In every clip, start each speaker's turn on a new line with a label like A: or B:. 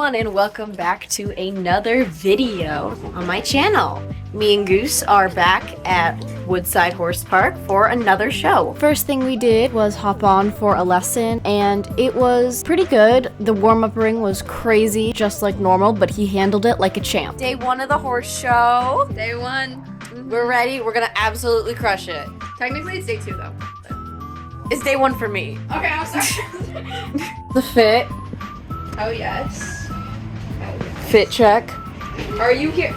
A: everyone, and welcome back to another video on my channel. Me and Goose are back at Woodside Horse Park for another show. First thing we did was hop on for a lesson, and it was pretty good. The warm-up ring was crazy, just like normal, but he handled it like a champ. Day one of the horse show.
B: Day one.
A: We're ready. We're gonna absolutely crush it.
B: Technically, it's day two, though.
A: It's day one for me.
B: Okay, I'm sorry.
A: The fit.
B: Oh, yes.
A: Fit check.
B: Are you here?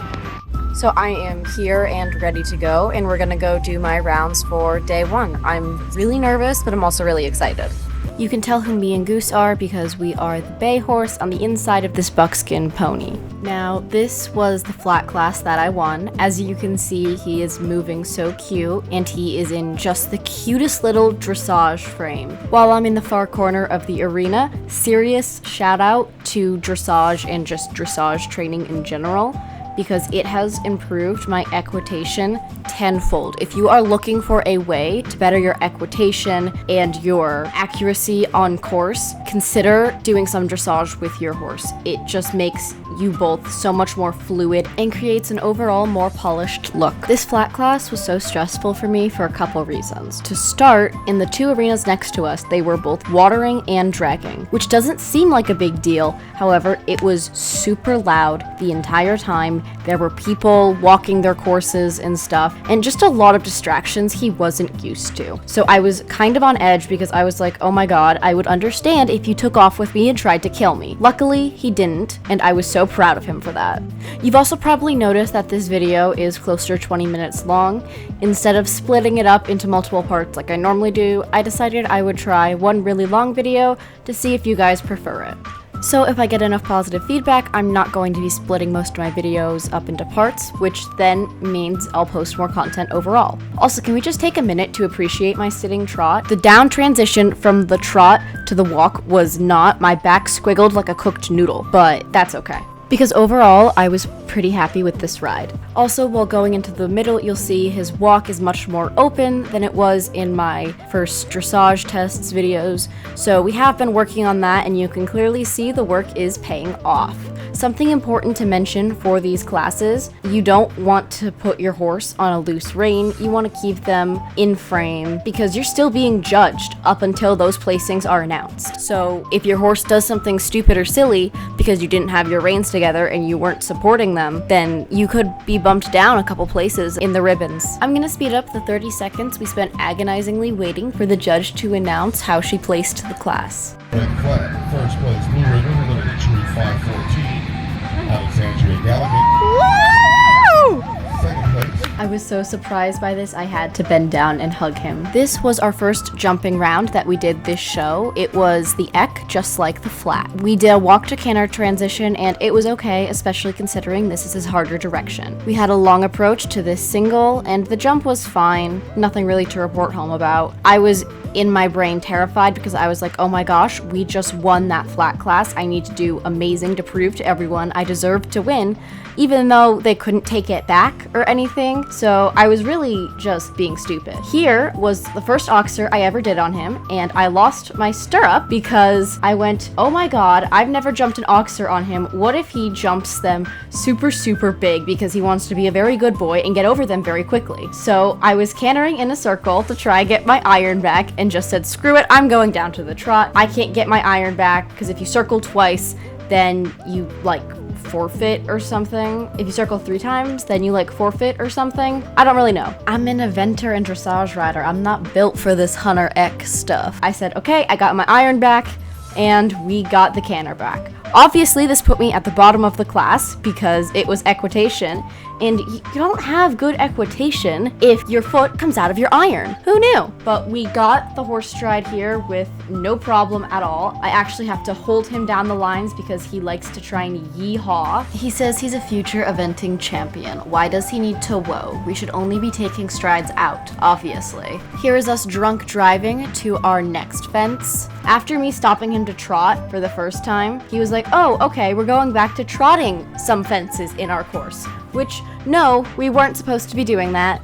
A: So I am here and ready to go, and we're gonna go do my rounds for day one. I'm really nervous, but I'm also really excited. You can tell who me and Goose are because we are the bay horse on the inside of this buckskin pony. Now, this was the flat class that I won. As you can see, he is moving so cute, and he is in just the cutest little dressage frame. While I'm in the far corner of the arena, serious shout out to dressage and just dressage training in general, because it has improved my equitation tenfold. If you are looking for a way to better your equitation and your accuracy on course, consider doing some dressage with your horse. It just makes you both so much more fluid and creates an overall more polished look. This flat class was so stressful for me for a couple reasons. To start, in the two arenas next to us, they were both watering and dragging, which doesn't seem like a big deal. However, it was super loud the entire time. There were people walking their courses and stuff, and just a lot of distractions he wasn't used to. So I was kind of on edge because I was like, oh my god, I would understand if you took off with me and tried to kill me. Luckily, he didn't, and I was so proud of him for that. You've also probably noticed that this video is closer to 20 minutes long. Instead of splitting it up into multiple parts like I normally do, I decided I would try one really long video to see if you guys prefer it. So if I get enough positive feedback, I'm not going to be splitting most of my videos up into parts, which then means I'll post more content overall. Also, can we just take a minute to appreciate my sitting trot? The down transition from the trot to the walk was not. My back squiggled like a cooked noodle, but that's okay, because overall, I was pretty happy with this ride. Also, while going into the middle, you'll see his walk is much more open than it was in my first dressage tests videos. So we have been working on that, and you can clearly see the work is paying off. Something important to mention for these classes, you don't want to put your horse on a loose rein. You want to keep them in frame because you're still being judged up until those placings are announced. So if your horse does something stupid or silly because you didn't have your reins together and you weren't supporting them, then you could be bumped down a couple places in the ribbons. I'm gonna speed up the 30 seconds we spent agonizingly waiting for the judge to announce how she placed the class.
C: Red flag, first place, Blue Ribbon, we're going to entry 514, Alexandria Gallagher. Second place.
A: I was so surprised by this, I had to bend down and hug him. This was our first jumping round that we did this show. It was the Eq, just like the flat. We did a walk to canter transition, and it was okay, especially considering this is his harder direction. We had a long approach to this single, and the jump was fine. Nothing really to report home about. I was in my brain terrified because I was like, oh my gosh, we just won that flat class. I need to do amazing to prove to everyone I deserve to win, even though they couldn't take it back or anything. So I was really just being stupid. Here was the first oxer I ever did on him, and I lost my stirrup because I went, oh my god, I've never jumped an oxer on him. What if he jumps them super, super big because he wants to be a very good boy and get over them very quickly? So I was cantering in a circle to try get my iron back and just said, screw it, I'm going down to the trot. I can't get my iron back because if you circle twice, then you like forfeit or something. If you circle 3 times, then you like forfeit or something. I don't really know. I'm an eventer and dressage rider. I'm not built for this Hunter X stuff. I said, okay, I got my iron back, and we got the canter back. Obviously, this put me at the bottom of the class because it was equitation, and you don't have good equitation if your foot comes out of your iron. Who knew? But we got the horse stride here with no problem at all. I actually have to hold him down the lines because he likes to try and yee-haw. He says he's a future eventing champion. Why does he need to whoa? We should only be taking strides out, obviously. Here is us drunk driving to our next fence. After me stopping him to trot for the first time, he was like, oh, okay, we're going back to trotting some fences in our course. Which, no, we weren't supposed to be doing that.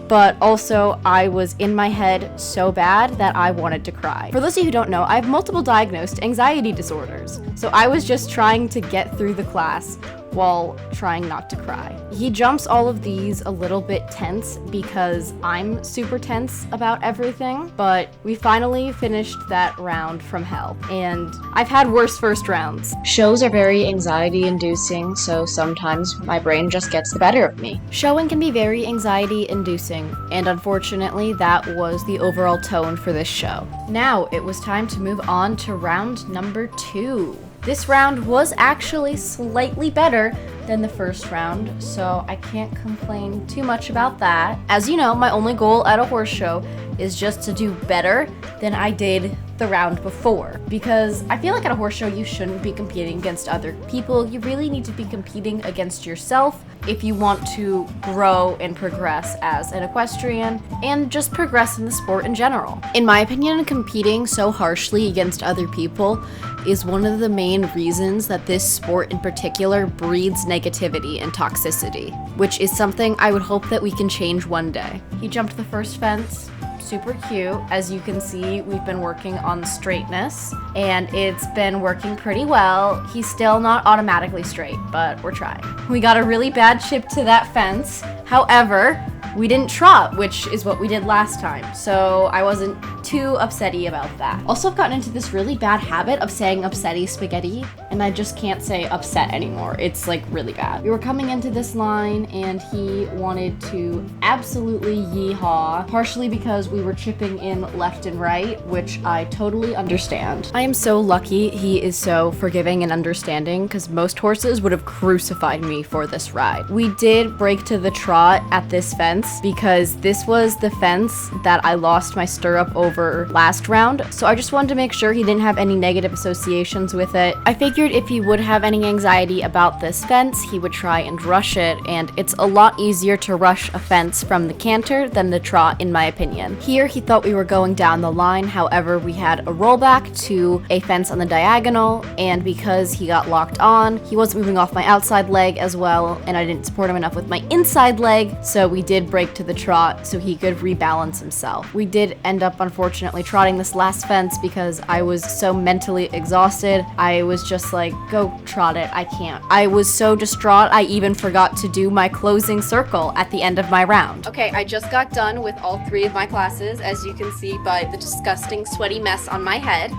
A: but also I was in my head so bad that I wanted to cry. For those of you who don't know, I have multiple diagnosed anxiety disorders, so I was just trying to get through the class while trying not to cry. He jumps all of these a little bit tense because I'm super tense about everything, but we finally finished that round from hell, and I've had worse first rounds. Shows are very anxiety inducing, so sometimes my brain just gets the better of me. Showing can be very anxiety inducing, and unfortunately that was the overall tone for this show. Now it was time to move on to round number 2. This round was actually slightly better than the first round, so I can't complain too much about that. As you know, my only goal at a horse show is just to do better than I did the round before, because I feel like at a horse show you shouldn't be competing against other people. You really need to be competing against yourself if you want to grow and progress as an equestrian and just progress in the sport in general. In my opinion, competing so harshly against other people is one of the main reasons that this sport in particular breeds negativity and toxicity, which is something I would hope that we can change one day. He jumped the first fence. Super cute. As you can see, we've been working on straightness, and it's been working pretty well. He's still not automatically straight, but we're trying. We got a really bad chip to that fence. However, we didn't trot, which is what we did last time, so I wasn't too upsetty about that. Also, I've gotten into this really bad habit of saying upsetty spaghetti, and I just can't say upset anymore. It's like really bad. We were coming into this line, and he wanted to absolutely yeehaw, partially because we were chipping in left and right, which I totally understand. I am so lucky he is so forgiving and understanding, because most horses would have crucified me for this ride. We did break to the trot at this fence because this was the fence that I lost my stirrup over last round, so I just wanted to make sure he didn't have any negative associations with it. I figured if he would have any anxiety about this fence, he would try and rush it, and it's a lot easier to rush a fence from the canter than the trot, in my opinion. Here, he thought we were going down the line, however, we had a rollback to a fence on the diagonal, and because he got locked on, he wasn't moving off my outside leg as well, and I didn't support him enough with my inside leg, so we did break to the trot so he could rebalance himself. We did end up unfortunately trotting this last fence because I was so mentally exhausted. I was just like, go trot it, I can't. I was so distraught I even forgot to do my closing circle at the end of my round.
B: Okay, I just got done with all 3 of my classes, as you can see by the disgusting sweaty mess on my head.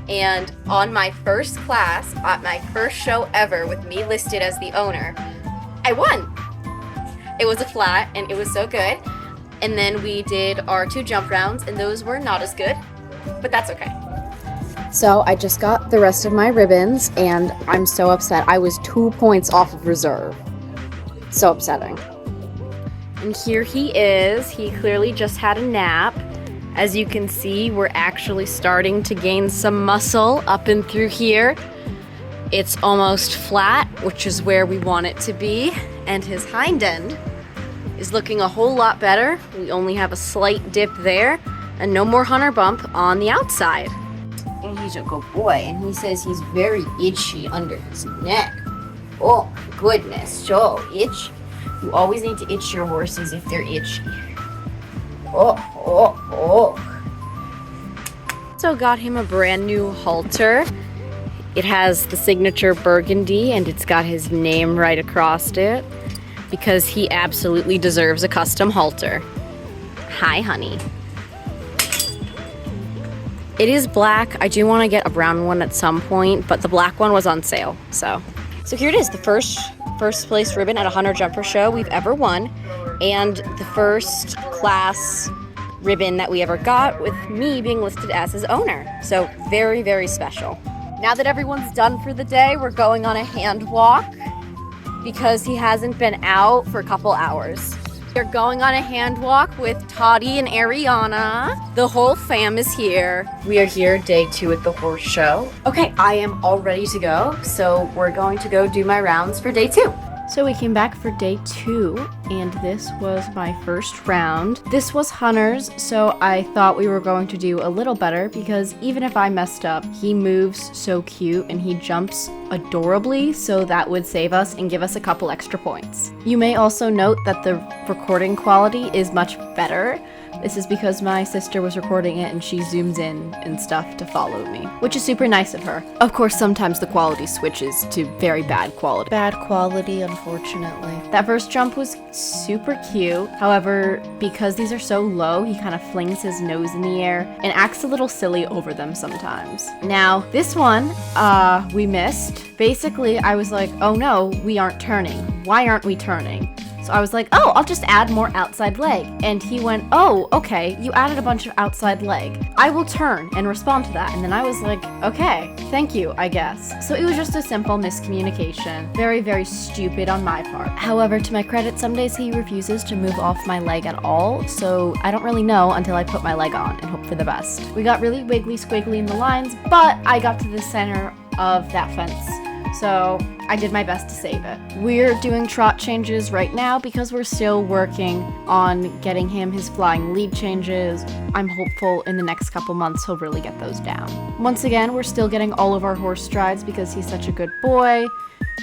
B: And on my first class, at my first show ever with me listed as the owner, I won. It was a flat, and it was so good. And then we did our 2 jump rounds, and those were not as good, but that's okay.
A: So I just got the rest of my ribbons, and I'm so upset. I was 2 points off of reserve. So upsetting. And here he is. He clearly just had a nap. As you can see, we're actually starting to gain some muscle up and through here. It's almost flat, which is where we want it to be. And his hind end is looking a whole lot better. We only have a slight dip there and no more hunter bump on the outside.
D: And he's a good boy, and he says he's very itchy under his neck. Oh, goodness, so itchy. You always need to itch your horses if they're itchy. Oh, oh, oh.
A: So got him a brand new halter. It has the signature burgundy and it's got his name right across it because he absolutely deserves a custom halter. Hi, honey. It is black. I do want to get a brown one at some point, but the black one was on sale, so here it is, the first place ribbon at a hunter jumper show we've ever won, and the first class ribbon that we ever got with me being listed as his owner. So very, very special. Now that everyone's done for the day, we're going on a hand walk because he hasn't been out for a couple hours. We're going on a hand walk with Toddy and Ariana. The whole fam is here. We are here day 2 at the horse show. Okay, I am all ready to go, so we're going to go do my rounds for day 2. So we came back for day 2, and this was my first round. This was Hunter's, so I thought we were going to do a little better because even if I messed up, he moves so cute and he jumps adorably, so that would save us and give us a couple extra points. You may also note that the recording quality is much better. This is because my sister was recording it and she zooms in and stuff to follow me, which is super nice of her. Of course, sometimes the quality switches to very bad quality. Bad quality, unfortunately. That first jump was super cute. However, because these are so low, he kind of flings his nose in the air and acts a little silly over them sometimes. Now, this one, we missed. Basically, I was like, oh no, we aren't turning. Why aren't we turning? So I was like, oh, I'll just add more outside leg. And he went, oh, okay, you added a bunch of outside leg. I will turn and respond to that. And then I was like, okay, thank you, I guess. So it was just a simple miscommunication. Very, very stupid on my part. However, to my credit, some days he refuses to move off my leg at all. So I don't really know until I put my leg on and hope for the best. We got really wiggly squiggly in the lines, but I got to the center of that fence. So I did my best to save it. We're doing trot changes right now because we're still working on getting him his flying lead changes. I'm hopeful in the next couple months he'll really get those down. Once again, we're still getting all of our horse strides because he's such a good boy.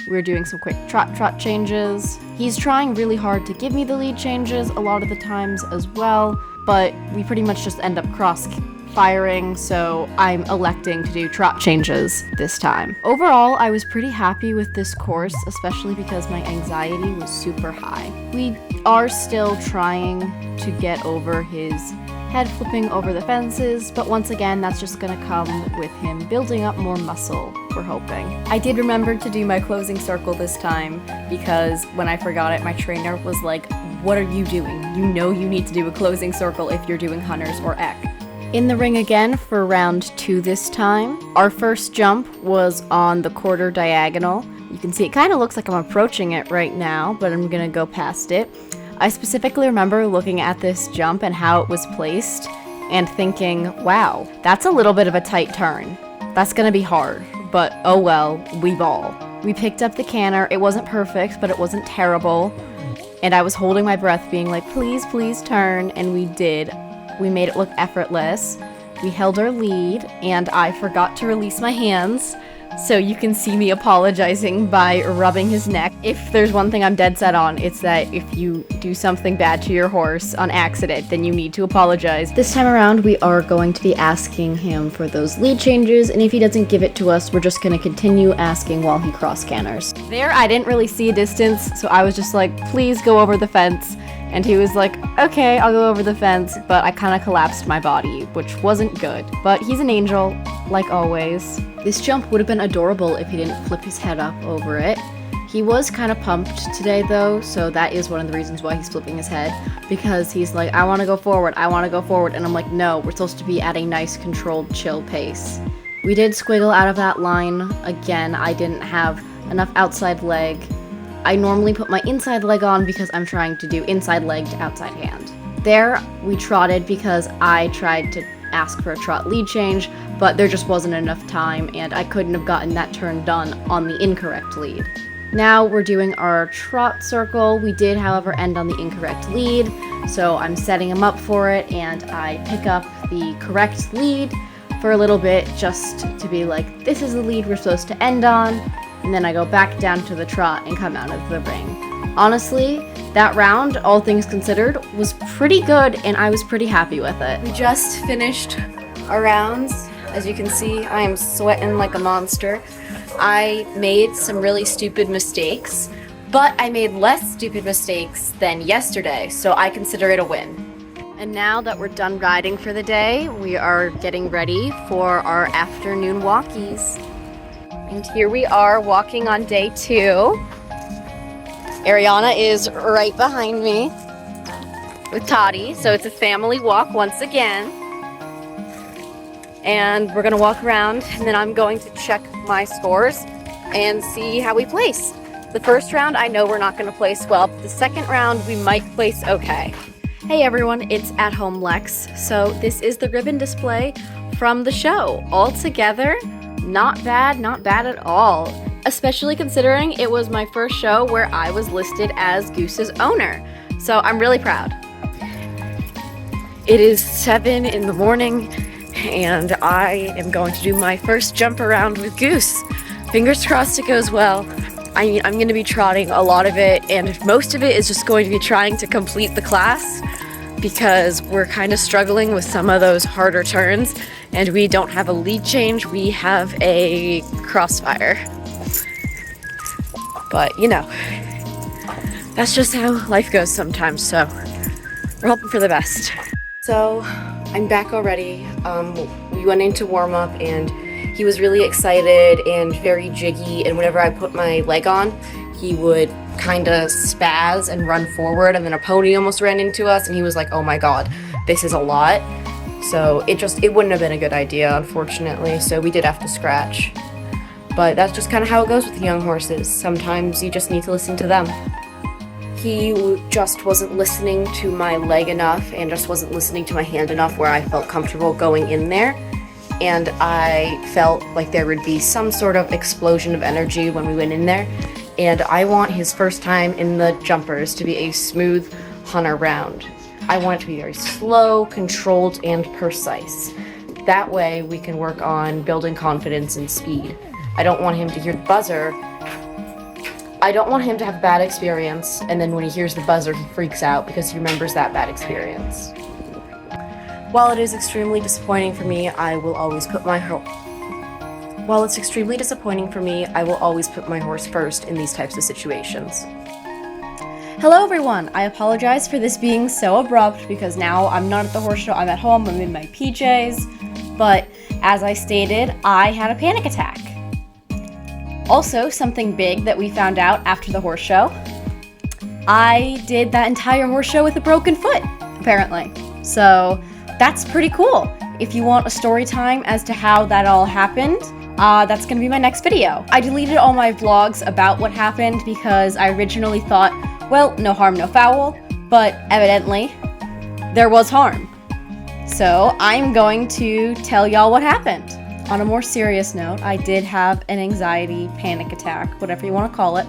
A: We're doing some quick trot changes. He's trying really hard to give me the lead changes a lot of the times as well, but we pretty much just end up cross firing, so I'm electing to do trot changes this time. Overall, I was pretty happy with this course, especially because my anxiety was super high. We are still trying to get over his head flipping over the fences, but once again, that's just gonna come with him building up more muscle, we're hoping. I did remember to do my closing circle this time because when I forgot it, my trainer was like, what are you doing? You know you need to do a closing circle if you're doing Hunters or Eck. In the ring again for round 2 this time. Our first jump was on the quarter diagonal. You can see it kind of looks like I'm approaching it right now, but I'm gonna go past it. I specifically remember looking at this jump and how it was placed and thinking, wow, that's a little bit of a tight turn. That's gonna be hard, but oh well, we ball. We picked up the canter. It wasn't perfect, but it wasn't terrible. And I was holding my breath being like, please, please turn, and we did. We made it look effortless. We held our lead, and I forgot to release my hands, so you can see me apologizing by rubbing his neck. If there's one thing I'm dead set on, it's that if you do something bad to your horse on accident, then you need to apologize. This time around, we are going to be asking him for those lead changes, and if he doesn't give it to us, we're just going to continue asking while he cross canters. There, I didn't really see a distance, so I was just like, please go over the fence. And he was like, okay, I'll go over the fence, but I kind of collapsed my body, which wasn't good. But he's an angel, like always. This jump would have been adorable if he didn't flip his head up over it. He was kind of pumped today though, so that is one of the reasons why he's flipping his head, because he's like, I want to go forward, I want to go forward, and I'm like, no, we're supposed to be at a nice, controlled, chill pace. We did squiggle out of that line. Again, I didn't have enough outside leg. I normally put my inside leg on because I'm trying to do inside leg to outside hand. There, we trotted because I tried to ask for a trot lead change, but there just wasn't enough time and I couldn't have gotten that turn done on the incorrect lead. Now we're doing our trot circle. We did, however, end on the incorrect lead, so I'm setting him up for it and I pick up the correct lead for a little bit just to be like, this is the lead we're supposed to end on. And then I go back down to the trot and come out of the ring. Honestly, that round, all things considered, was pretty good and I was pretty happy with it.
B: We just finished our rounds. As you can see, I am sweating like a monster. I made some really stupid mistakes, but I made less stupid mistakes than yesterday, so I consider it a win.
A: And now that we're done riding for the day, we are getting ready for our afternoon walkies.
B: And here we are walking on day 2. Ariana is right behind me with Toddy, so it's a family walk once again. And we're gonna walk around and then I'm going to check my scores and see how we place. The first round, I know we're not gonna place well, but the second round, we might place okay.
A: Hey everyone, it's At Home Lexs. So this is the ribbon display from the show. All together, not bad at all.
B: especially considering it was my first show where I was listed as Goose's owner. So I'm really proud.
A: It is 7 in the morning and I am going to do my first jump around with Goose. Fingers crossed it goes well. I'm going to be trotting a lot of it, and most of it is just going to be trying to complete the class because we're kind of struggling with some of those harder turns, and we don't have a lead change, we have a crossfire. But, you know, that's just how life goes sometimes, so we're hoping for the best. So, I'm back already. We went into warm-up, and he was really excited and very jiggy, and whenever I put my leg on, he would kind of spaz and run forward, and then a pony almost ran into us, and he was like, oh my god, this is a lot. So it wouldn't have been a good idea, unfortunately, so we did have to scratch. But that's just kind of how it goes with young horses. Sometimes you just need to listen to them. He just wasn't listening to my leg enough and just wasn't listening to my hand enough where I felt comfortable going in there. And I felt like there would be some sort of explosion of energy when we went in there. And I want his first time in the jumpers to be a smooth hunter round. I want it to be very slow, controlled, and precise. That way we can work on building confidence and speed. I don't want him to hear the buzzer. I don't want him to have a bad experience, and then when he hears the buzzer, he freaks out because he remembers that bad experience. While it is extremely disappointing for me, While it's extremely disappointing for me, I will always put my horse first in these types of situations.
B: Hello everyone, I apologize for this being so abrupt because now I'm not at the horse show, I'm at home, I'm in my PJs, but as I stated, I had a panic attack. Also, something big that we found out after the horse show, I did that entire horse show with a broken foot, apparently. So that's pretty cool. If you want a story time as to how that all happened, that's gonna be my next video. I deleted all my vlogs about what happened because I originally thought, well, no harm, no foul, but evidently there was harm. So I'm going to tell y'all what happened. On a more serious note, I did have an anxiety panic attack, whatever you want to call it,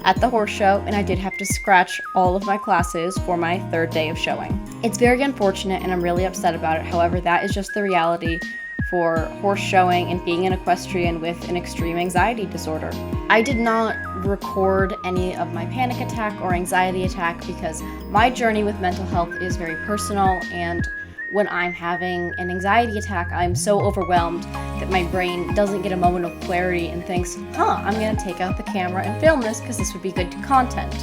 B: at the horse show, and I did have to scratch all of my classes for my third day of showing. It's very unfortunate and I'm really upset about it. However, that is just the reality for horse showing and being an equestrian with an extreme anxiety disorder. I did not record any of my panic attack or anxiety attack because my journey with mental health is very personal, and when I'm having an anxiety attack, I'm so overwhelmed that my brain doesn't get a moment of clarity and thinks, I'm gonna take out the camera and film this because this would be good content.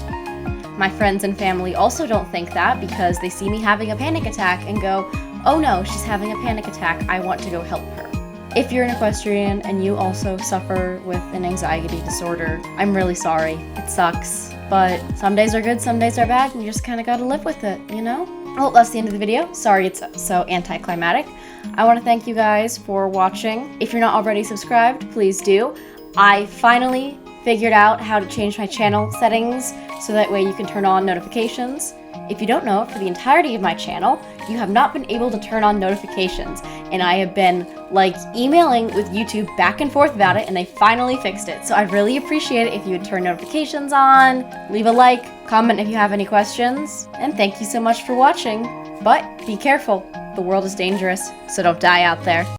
B: My friends and family also don't think that because they see me having a panic attack and go, oh no, she's having a panic attack, I want to go help her. If you're an equestrian and you also suffer with an anxiety disorder, I'm really sorry. It sucks, but some days are good, some days are bad, and you just kind of gotta live with it, you know? Well, that's the end of the video. Sorry it's so anticlimactic. I want to thank you guys for watching. If you're not already subscribed, please do. I finally figured out how to change my channel settings so that way you can turn on notifications. If you don't know, for the entirety of my channel, you have not been able to turn on notifications, and I have been like emailing with YouTube back and forth about it, and they finally fixed it. So I'd really appreciate it if you would turn notifications on, leave a like, comment if you have any questions, and thank you so much for watching. But be careful, the world is dangerous, so don't die out there.